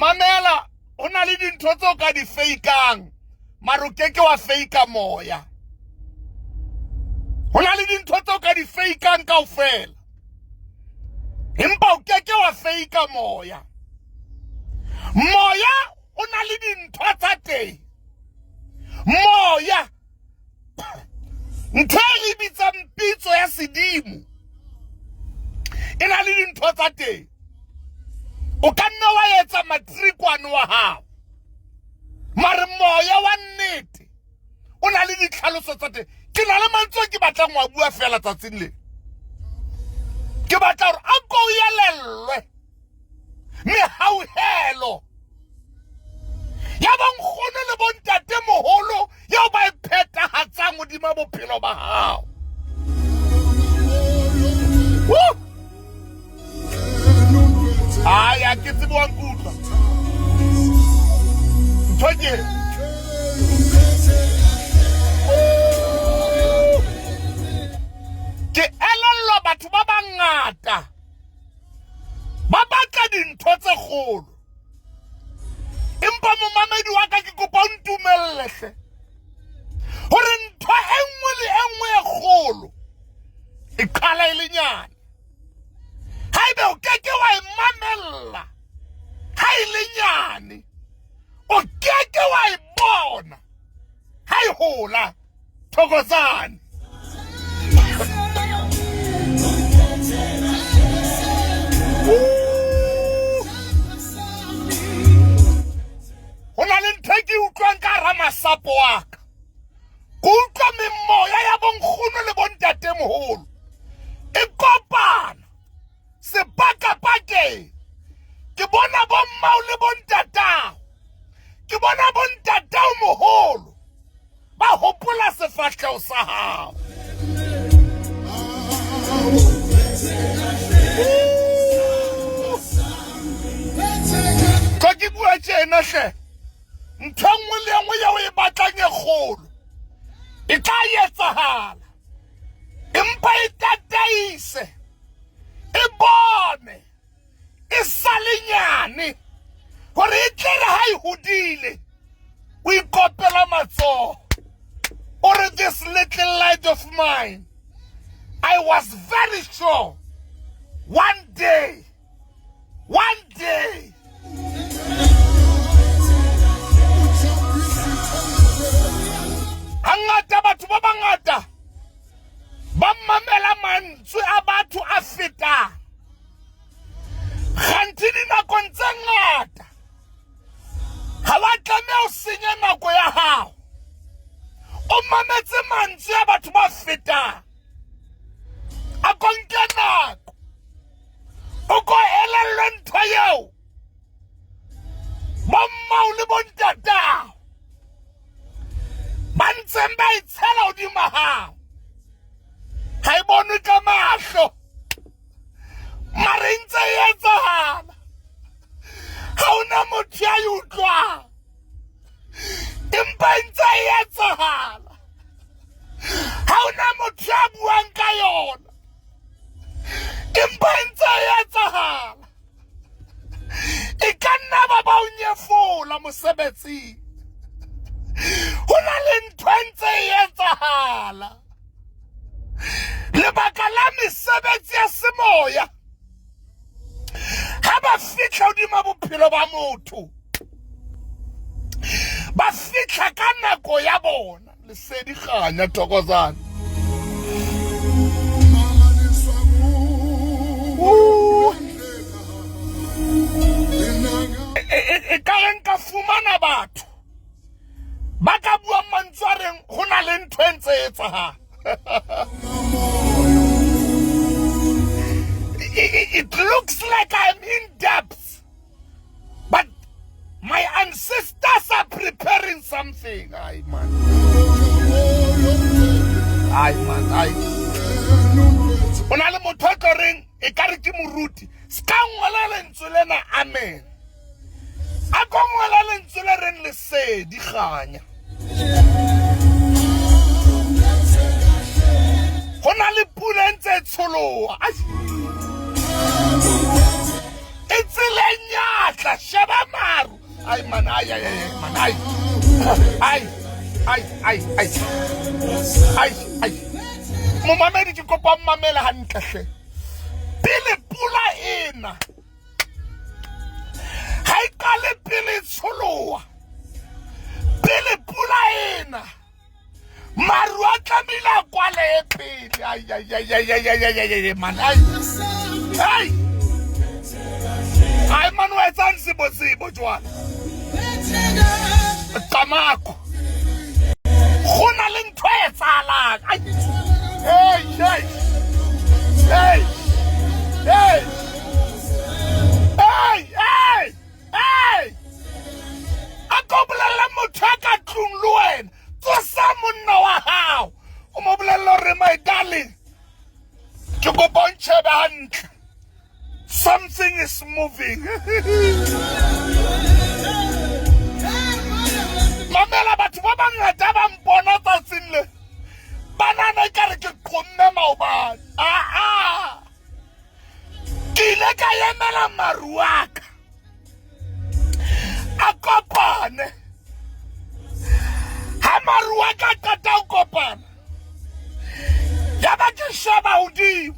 mamela o na le dintho tse o ka di fakeang mara o keke wa fake moya o na le dintho tse o ka di fakeang kaofela empa o keke wa fake moya o na le dintho tsa teng moya ntho e bitsang pitso ya sedimo e na le dintho tsa teng o ka nna wa etsa matrikwane wa hao mara moya wa nnete o na le ditlhaloso tsa teng ke na le mantswe ke batlang wa bua fela tsatsing le ke batla hore a ko yelellwe mehauhelo ya bonkgono le bontate moholo ya ba iphethahatsang hodima bophelo ba hao aya ke tsebo wa nkutla nthoke ke elellwa batho ba bangata ba batla dintho tse kgolo empa momamedi wa ka ke kopa o ntumellele hore ntho e nngwe le e nngwe e kgolo e qala e le nyane haebe o keke wa e mamella ha e le nyane o keke wa e bona ha e hola thokozane ho na le ntho ke utlwang ka hara masapo wa ka ke utlwa memoya ya bonkgono le bontatemoholo e kopana sepakapakeng ke bona bommao le bontatao ke bona bontatao moholo ba hopola sefahleho sa hao ko ke bua tjena hle ntho nngwe le nngwe ya o e batlang e kgolo e tla etsahala empa e tataise e bone e sale nyane hore e tlere ha e hodile o ikopela matsoho or this little light of mine I was very sure one day hangata batho ba bangata ba mamela mantswe a batho a fetang kganthi dinakong tse ngata ha wa tlameha ho senya nako ya hao o mametse mantswe a batho ba fetang a konke nako o ko elellwe ntho eo bommao le bontatao ba ntseng ba itshela hodima hao ha e bonwe ka mahlo mare e ntse e etsahala ha ona motho ya e utlwang empa e ntse e etsahala ha ona motho ya buang ka yona empa e ntse e etsahala e ka nna ba ba o nyefola mosebetsing ho na le ntho e ntse e etsahala lebaka la mesebetsi ya semoya ha ba fihla hodima bophelo ba motho ba fihla ka nako ya bona lesedi kganya thokozane e ka re nka fumana batho ba ka bua mantswe a reng ho na le ntho e ntse e etsahala it looks like I'm in depth, but my ancestors are preparing something. Aye, man. Onale motho reng e kare ke moruti ska ngola lentswe lena amen a go ngola lentswe le reng lesedi kganya hona le pula ntse tsholoha e tsele nyatla sheba Ay man, ay man, ay. Ay. Momamedi ke kopa mmamela hantle hle. Pele pula ena. Hai kale pele tsholoa. Pele pula ena. Maru a tlamela kwale pele. Ay man, ay. Ay man, wa etsang sibo jwale. Tamako. Khona le ntho e tsalang. Hey. Akoblela motho ka tlung le wena. Tsosa monna wa hao. O mo bolella re my darling. Ke go bontshe hantle. Something is moving. Mamela batho ba bangata ba mpona tsatsing le. Banana kare ke qonne maobane. Ke ile ka emela maru a ka. A kopane. Ha maru a ka qeta ho kopana. Ya ba ke sheba hodimo.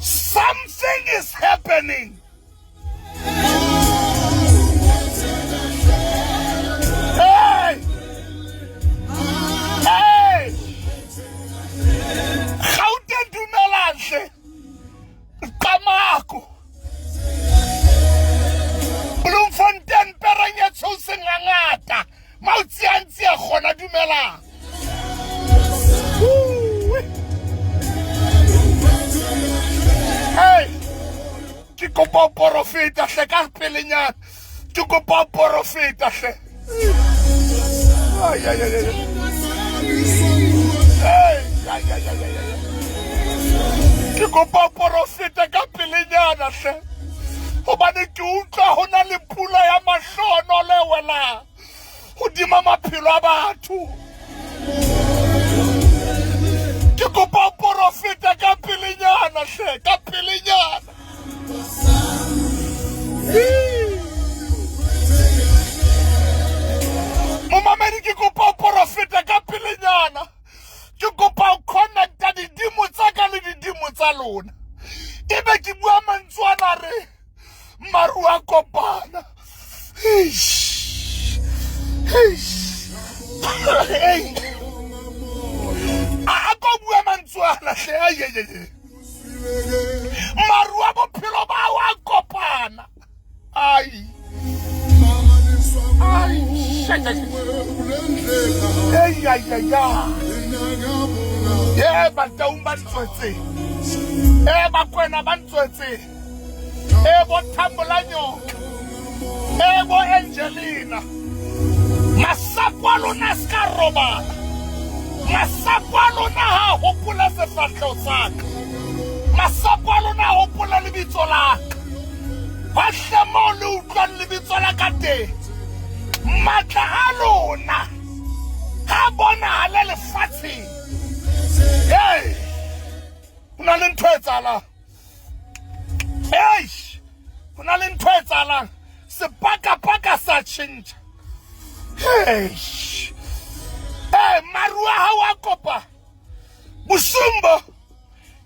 Something is happening. Hey! Gaute dumelanhle. Kamako. Bloemfontein peranya tsoseng ngata. Mautsi a gona dumelang. Hey! Ke kopa profeta hle ka pelenyana. Ke kopa profeta hle. Ay. Ke kopa profeta ka pelenyana hle. Hobane ke utlwa hona le pula ya mahlono le wela. Hodima maphelo a batho. Ke kopa profeta ka pelenyana hle, ka pelenyana. Momamedi ke kopa profeta ka pelenyana. Ke kopa o connecta didimo tsa ka le didimo tsa lona. Ebe ke bua mantswana re maru a kopana. A ko bua mantswana hle. Maru a bophelo ba wa kopana. Ay. Bataung ba ntswetse. Bakwena ba ntswetse. Bo Tambolanyo. Bo Angelina. Masapo a lona ska robala. Masapo a lona ha hopola sefahleho sa ka. Masapo a lona hopola lebitso la ka. Ba hlemo le utlwang lebitso la ka teng. Matla a lona ha bonahala lefatsheng. Hey! Hona le ntho e tsalang. Hona le ntho e tsalang. Sepaka sa tjhentjha. Maru a hao a kopa. Bosumbo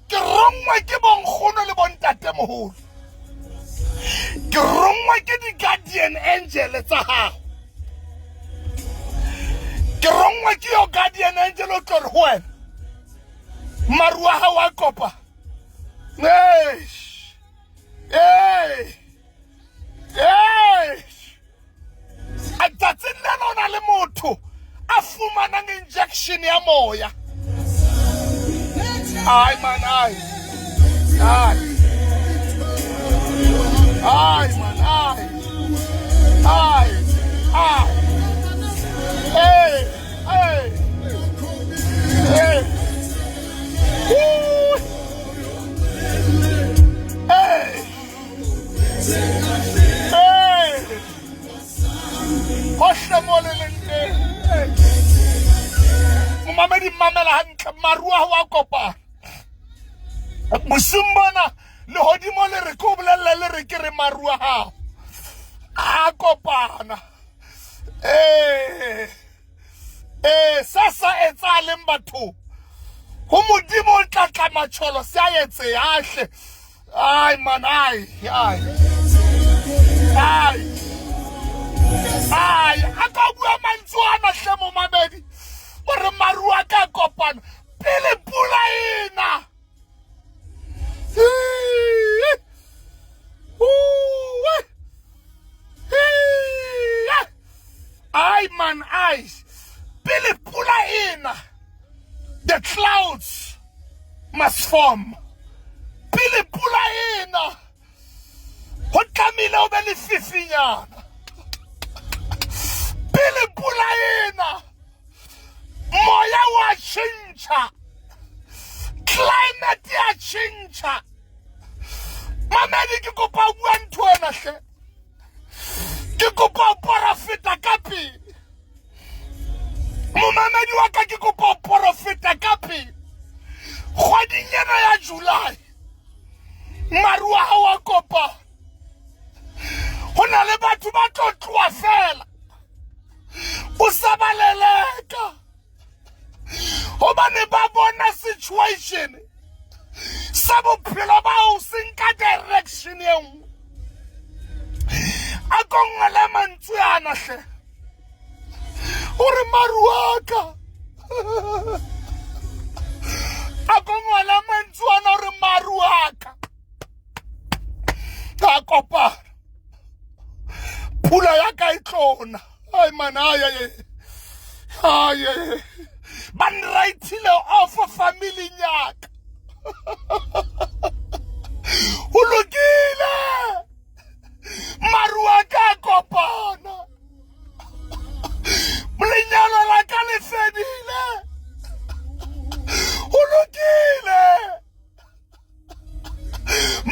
ke rongwa ke bonkgono le bontatemoholo. Ke rongwa ke di-guardian angel tsa hao. Ke rongwa ke yo guardian angel o tlo re ho wena. Maru a hao a kopa. A tsatsing lena o na le motho a fumanang injection ya moya. Ay man, ay. Mamedi mamela hantle marua wa kopa. Musumbana le hodimo le re ko bolella le re re ke re maru a hao a kopana sasa etsaleng batho ho modimo o tla tla matsholo se a etse ahle ai man ai aka bua mantswana hle mo mamedi gore maru a ka kopana pele pula ena ai man ai pele pula ena the clouds must form pele pula ena ho tlamehile o be le fifinyana pele pula ena moya wa tjhentjha climate ya tjhentjha mamedi ke kopa bua ntho ena hle ke kopa profeta ka pele momamedi wa ka ke kopa profeta ka pele kgweding ena ya July maru a hao a kopa ho na le batho ba tlo tloa fela o sa ba leleka hobane ba bona situation sa bophelo ba o se nka direction e nngwe a ko ngala mantswe ana hle ore maru a ka a ko ngala mantswe ana ore maru a ka ka kopa pula ya ka itlona ai man ai ban raitile off family nyaka ulukile maru a ka kopana mlenyalo la ka le fedile ulukile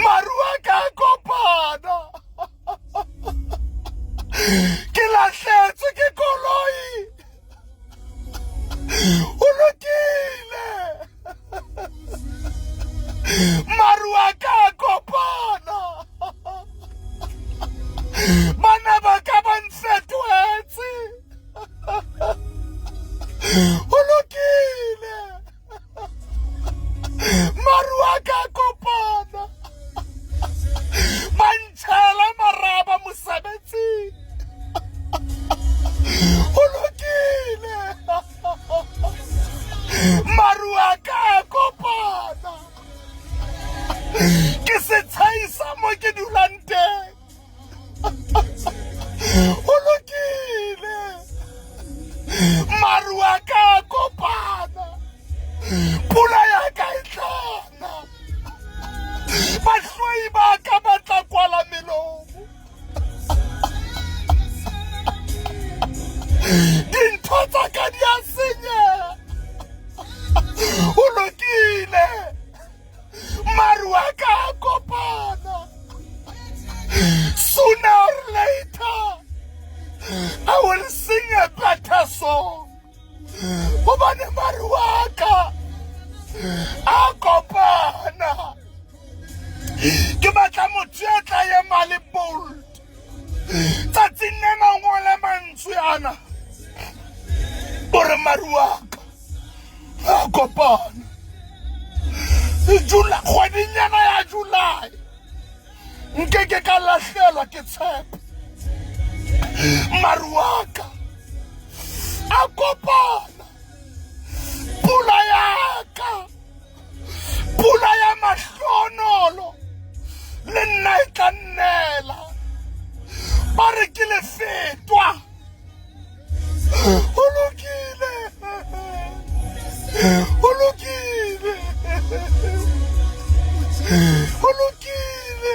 maru a ka kopana ke lahletswe ke koloi ulukile maru a ka kopana bana ba ka ba nfetohetse ulukile maru a ka kopana ba ntshela maraba mosebetsing ulukile maru a ka kopana ke se tshaisa mo ke dulang teng ulukile maru a ka kopana pula ya ka itlana bahloi ba ka batla kwala melomo dintho tsa ka di a senyeha ulukile maru a ka kopana sooner or later I will sing a better song hobane maru a ka a kopana ke batla motho ya tla ema le bold tsatsing nena o ngole mantswe ana ore maru a ka a kopana kgweding yana ya July nkeke ka lahlelwa ke tshepo maru a ka a kopana pula ya ka pula ya mahlonolo le nna e tla nnela ba re ke lefetwa ulukile ulukile ulukile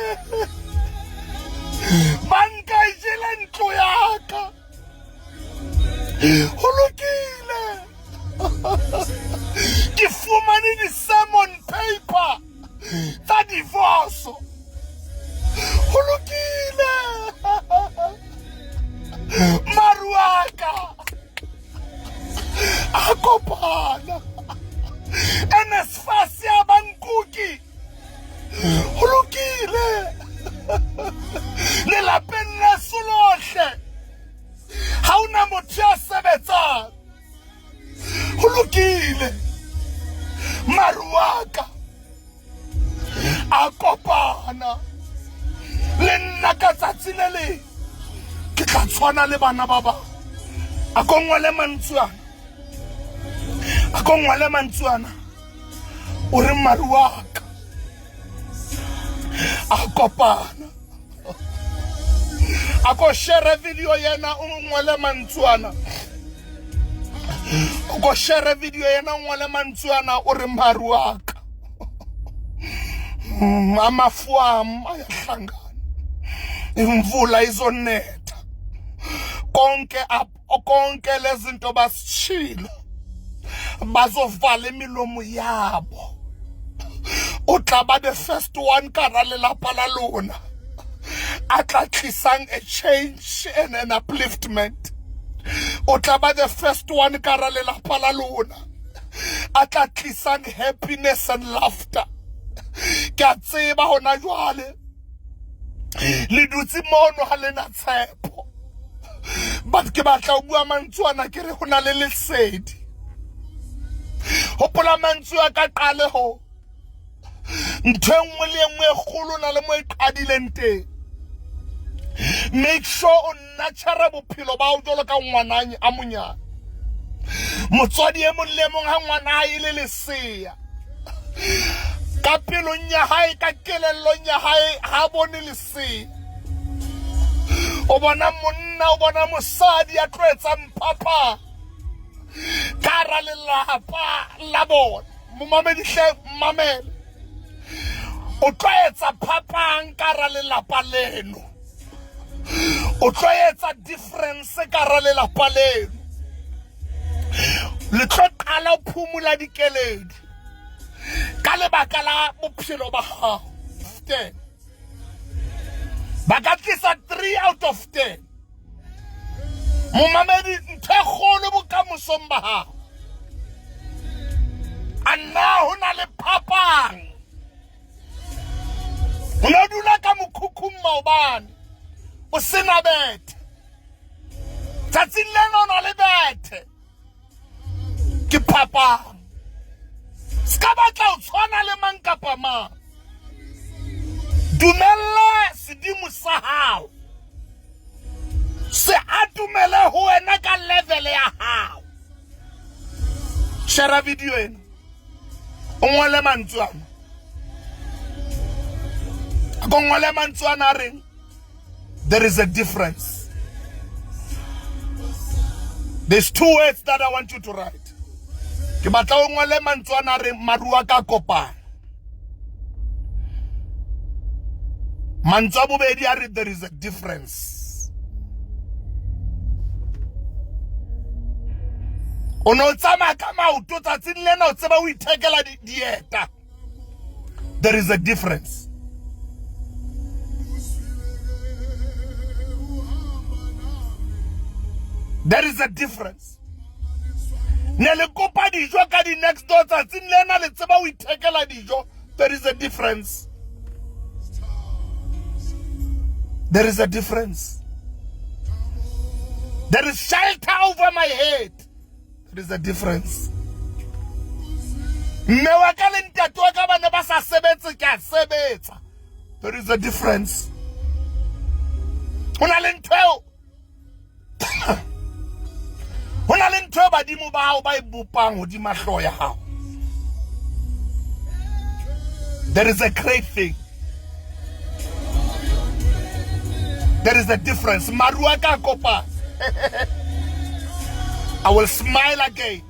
banka e jele ntlo ya ka ulukile ke fumane di-sermon paper tsa divorce ulukile maru a ka a kopana NSFAS ya bankuki ulukile ka tsatsi le le ke tla tshwana le bana ba ba a ko ngwale mantswana o re maruaka a kopana a ko share video yena o ngwale mantswana o ko share video yena o ngwale mantswana o re maruaka amafuam ayahlangana imvula izonetha konke lezinto basishilo bazovala imilomo yabo utlaba the first one kara lelapa la lona atla tlisang a change and an upliftment utlaba the first one kara lelapa la lona atla tlisang happiness and laughter ka tseba hona jwale le dutse mono ha lena tshepo but ke batla o bua mantswana ke re hona le lesedi hopola mantswe ka qale ho ntengwe le nngwe kholo na le mo iqadileng teng make sure o natural bophelo ba o jolo ka ngwananye a monyane motswadi e mong le mong ha ngwana ha ile leseya ka pelong ya hae ka kelellong ya hae ha bone leseya o bona monna o bona mosadi a tloetsa mpapa kara lelapa la bona mamele o tloetsa phapang kara lelapa leno o tloetsa difference kara lelapa leno le tlo qala o phumula dikeledi ka lebaka la bophelo ba gago 10 ba ka tlisa 3 out of 10 momamedi nthe kgolo bokamosong ba gago a nna ho na le phapang o ne dula ka mokhukhung maobane o sena bethe tsatsing lena o na le bethe ke phapang ska batla o tshwana le mang kapa mang dumella sedimo sa hao se atumele ho wena ka level ya hao share video ena o ngwale mantswana go ngwale mantswana reng there is a difference. There's 2 words that I want you to write. Ke batla o ngwale mantswana reng marua ka kopana mantswa bobedi a re there is a difference. Ono tsama ka maoto tsatsing lena o tseba o ithekela dieta. There is a difference. There is a difference. Nele kopa dijo ka di next door tsatsing lena le tseba o ithekela dijo. There is a difference. There is a difference. There is shelter over my head. There is a difference. There is a difference. There is a great thing. There is a difference. Maruaka kopa. I will smile again.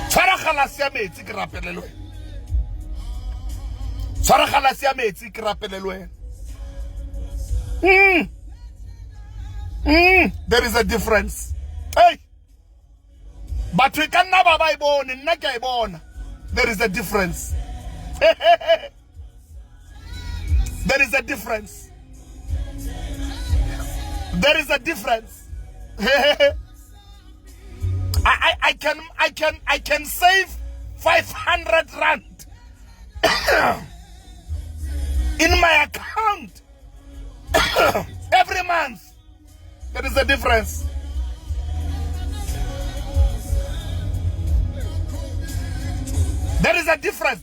Sarakhala siametse ke rapelelwe. Sarakhala siametse ke rapelelwe. There is a difference. Hey. But we can never buy bone in neka ibona. There is a difference. There is a difference. There is a difference. I can save 500 rand in my account every month. There is a difference. There is a difference.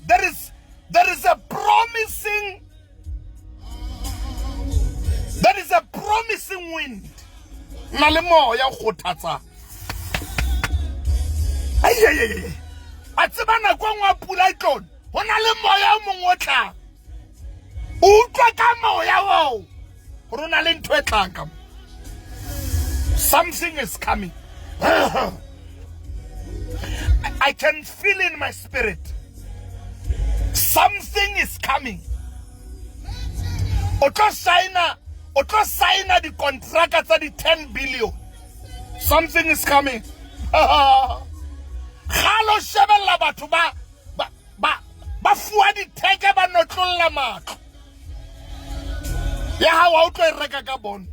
There is a promising strong wind. Na le moya o kgothatsa. Ai. A tseba nako ngwa pula e tlone. Ho na le moya o mongwe o tlang. O utlwa ka moya o. Ho na le ntho e tlang ka. Something is coming. I can feel in my spirit. Something is coming. Otlo signa the contract at the 10 billion. Something is coming. Halo shebella batho ba fuwa di teke ba notlolla matlo. Ya ha wa utlo reka ka bond.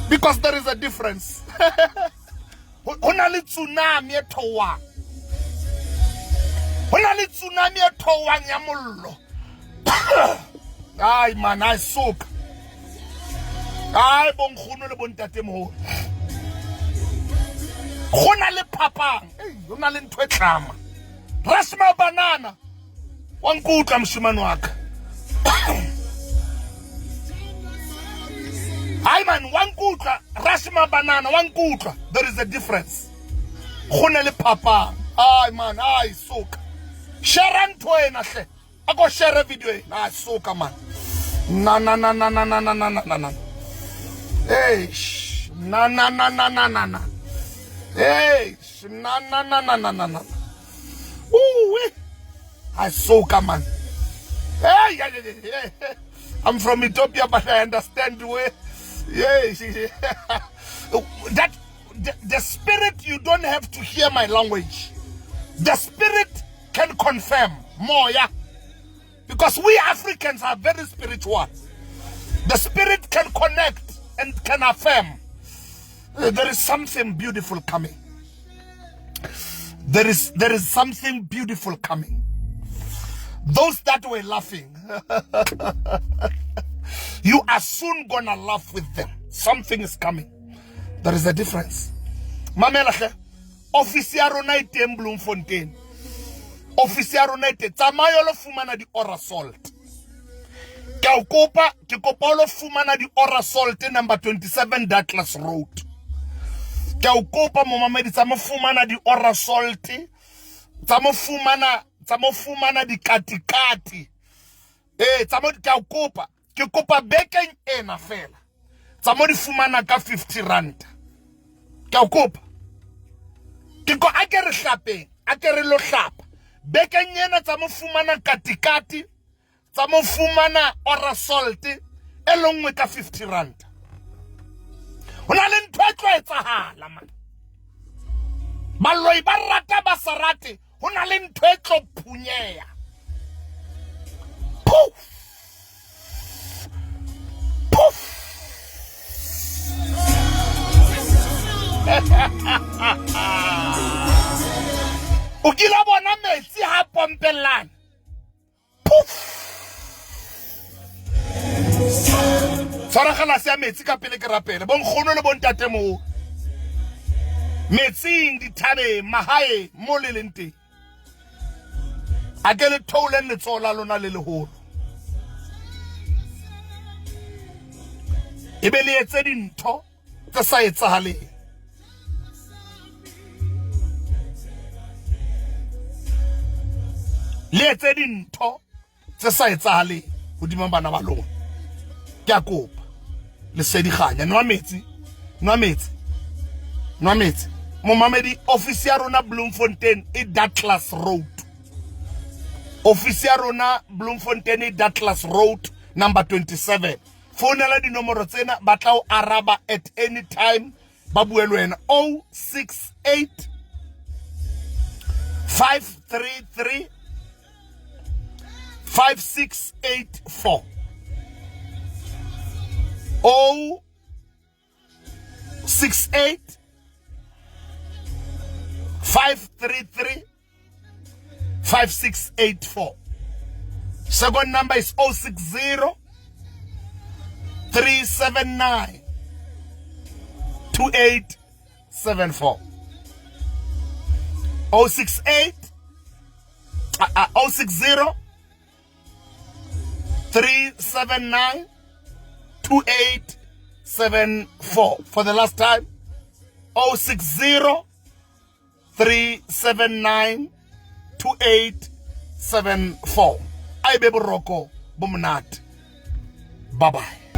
Because there is a difference. Hona le tsunami e thowang. Hona le tsunami e thowang ya mollo. Ay man, I soak. Ay bonkgono le bontatemoholo. Hona le phapang. Hona le ntho e tlama. Rasma banana. Wa nkutla moshimane wa ka. Ay man, one kutla, Rashma banana, one kutla. There is a difference. Khone le papa. Ay man, ay soka. Share nto ena hle. Ako share video ena. Ay soka man. Na. Hey, na. Hey, na. Ooh, ay soka man. Hey. I'm from Ethiopia, but I understand where. Yes. That the spirit, you don't have to hear my language. The spirit can confirm more, yeah. Because we Africans are very spiritual. The spirit can connect and can affirm. There is something beautiful coming. There is something beautiful coming. Those that were laughing, you are soon gonna laugh with them. Something is coming. There is a difference. Mamela, officer Ronite Bloemfontein. Officer Ronite, Tamayolo Fumana di Ora Salt. Kaukopa, Kikopolo Fumana di Ora Salt, number 27 Douglas Road. Kaukopa, Momamedi, Tamofumana di Ora Salt. Tamofumana di Katikati. Tamod Kaukopa. Ke kopa bekeng ena fela. Tsa mo di fumana ka 50 rand. Ke o kopa. Ke go akere hlapeng, akere lo hlapa. Bekeng ena tsa mo fumana katikati, tsa mo fumana ora salt e lengwe ka 50 rand. Hona le ntho e tlo etsahala man. Baloi ba rata ba sarate, hona le ntho e tlo phunyeya. Poof. O kila bona metsi ha pompelana. Poof. Tsara gala se metsi ka pele ke rapele. Bonkgono le bontatemoholo. Metsing di thabe mahae mo le lente. A ke le thoule le tsola lona le leholo. Ebe le etse dintho tsa sa etsahaleng. Le etse dintho tsa sa etsahaleng hodima bana ba lona. Ke a kopa le se di ganya nwa metsi Momamedi office ya rona Bloemfontein e Douglas Road. Office ya rona Bloemfontein e Douglas Road number 27. Phone di nomoro tsena ba tla o araba at any time ba bue le wena 068 533 5684 068 533 5684. Second number is 060 379 2874. 068 060 379 2874. For the last time, 060 379 2874. Aibe boroko bomnat. Bye bye.